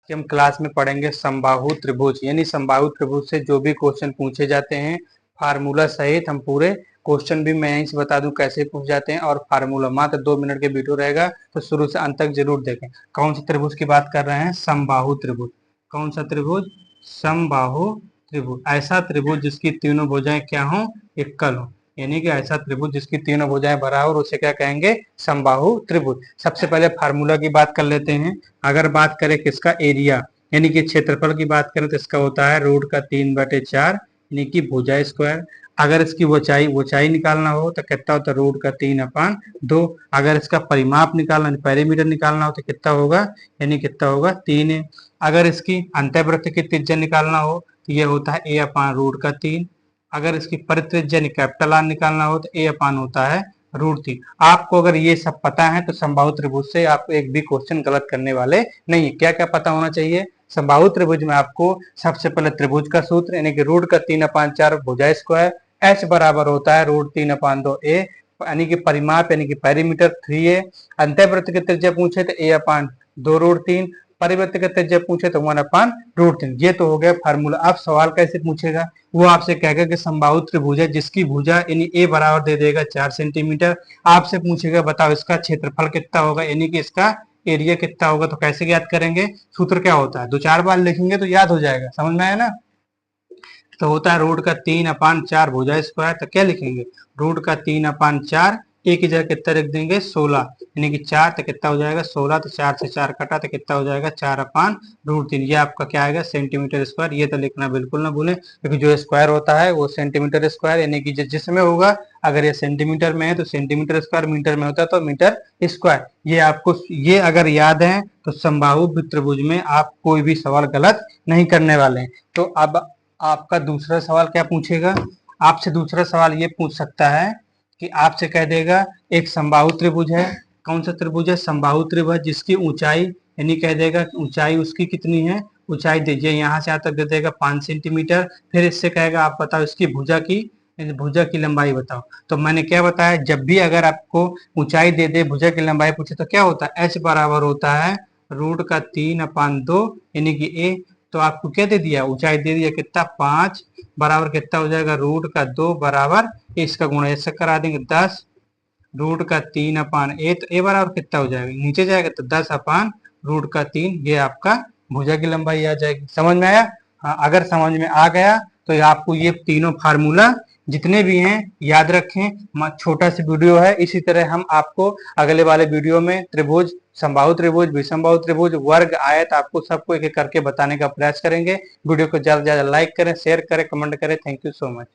कि हम क्लास में पढ़ेंगे समबाहु त्रिभुज, यानी समबाहु त्रिभुज से जो भी क्वेश्चन पूछे जाते हैं फार्मूला सहित, हम पूरे क्वेश्चन भी मैं यहीं से बता दूं कैसे पूछ जाते हैं, और फार्मूला मात्र 2 मिनट के वीडियो रहेगा, तो शुरू से अंत तक जरूर देखें। कौन से त्रिभुज की बात कर रहे हैं? समबाहु त्रिभुज। कौन सा त्रिभुज? समबाहु त्रिभुज। ऐसा त्रिभुज जिसकी तीनों भुजाएं क्या हो? इक्वल हो, यानी कि ऐसा त्रिभुज जिसकी तीनों भुजाएं बराबर, उसे क्या कहेंगे? समबाहु त्रिभुज। सबसे पहले फार्मूला की बात कर लेते हैं। अगर बात करें किसका? एरिया, यानी कि क्षेत्रफल की बात करें तो इसका होता है √3/4, यानी कि भुजा स्क्वायर। अगर इसकी ऊंचाई ऊंचाई निकालना हो तो कितना होता है? √3/2। अगर इसका परिमाप निकालना, पेरीमीटर निकालना हो तो कितना होगा? यानी कितना होगा? 3 है। अगर इसकी अंतःवृत्त की त्रिज्या निकालना हो तो ये होता है a/√3। अगर इसकी परित्रिज्या कैपिटल आर निकालना हो तो a/ होता है √3। आपको अगर ये सब पता है तो समबाहु त्रिभुज से आप एक भी क्वेश्चन गलत करने वाले नहीं है। क्या क्या पता होना चाहिए? समबाहु त्रिभुज में आपको सबसे पहले त्रिभुज का सूत्र, यानी कि √3/4 भुजा स्क्वायर, h बराबर होता है √3/2 a, यानी कि परिमाप यानी कि पेरीमीटर 3a। अंतःवृत्त की त्रिज्या पूछे तो a/2√3, परिवृत्त की त्रिज्या पूछे तो 1/√3। ये तो हो गया फार्मूला। अब सवाल कैसे पूछेगा? वो आपसे कहेगा कि समबाहु त्रिभुज है जिसकी भुजा यानी a बराबर दे देगा 4 सेंटीमीटर। आपसे पूछेगा बताओ इसका क्षेत्रफल कितना होगा, यानी कि इसका एरिया कितना होगा। तो कैसे याद करेंगे? सूत्र क्या होता है? 2-4 बार लिखेंगे तो याद हो जाएगा। समझ में आया ना? तो होता है √3/4 भुजा स्क्वायर। तो क्या लिखेंगे? √3/4, एक की जगह कितना रख देंगे? 16, यानी कि 4, तो कितना हो जाएगा? 16। तो 4 से 4 कटा तो कितना हो जाएगा? 4/√3। ये आपका क्या आएगा? Centimetre square. ये तो लिखना बिल्कुल ना भूलें, क्योंकि जो स्क्वायर होता है वो सेंटीमीटर स्क्वायर, यानी कि जिसमें होगा, अगर ये सेंटीमीटर में है तो सेंटीमीटर स्क्वायर, मीटर में होता है तो मीटर स्क्वायर। ये आपको ये अगर याद है तो समबाहु त्रिभुज में आप कोई भी सवाल गलत नहीं करने वाले हैं। तो अब आपका दूसरा सवाल क्या पूछेगा? आपसे दूसरा सवाल ये पूछ सकता है कि आपसे कह देगा एक समबाहु त्रिभुज है। कौन सा त्रिभुज है? समबाहु त्रिभुज जिसकी ऊंचाई, यानी कह देगा ऊंचाई उसकी कितनी है? ऊंचाई दीजिए यहाँ से यहाँ तक दे देगा 5 सेंटीमीटर। फिर इससे कहेगा आप बताओ इसकी भुजा की लंबाई बताओ। तो मैंने क्या बताया? जब भी अगर आपको ऊंचाई दे दे, भुजा की लंबाई पूछे, तो क्या होता है? h बराबर होता है √3/2, यानी कि a। तो आपको क्या दे दिया? ऊंचाई दे दिया कितना? 5 बराबर कितना हो जाएगा? √2 बराबर इसका गुणा इससे करा देंगे 10, √3/a। तो a बराबर कितना हो जाएगा? नीचे जाएगा तो 10/√3। ये आपका भुजा की लंबाई आ जाएगी। समझ में आया? हाँ, अगर समझ में आ गया तो आपको ये तीनों फार्मूला जितने भी हैं याद रखें। छोटा सा वीडियो है, इसी तरह हम आपको अगले वाले वीडियो में त्रिभुज, समबाहु त्रिभुज, विषमबाहु त्रिभुज, वर्ग, आयत, आपको सबको एक एक करके बताने का प्रयास करेंगे। वीडियो को ज्यादा से ज्यादा लाइक करें, शेयर करें, कमेंट करें। Thank you so much.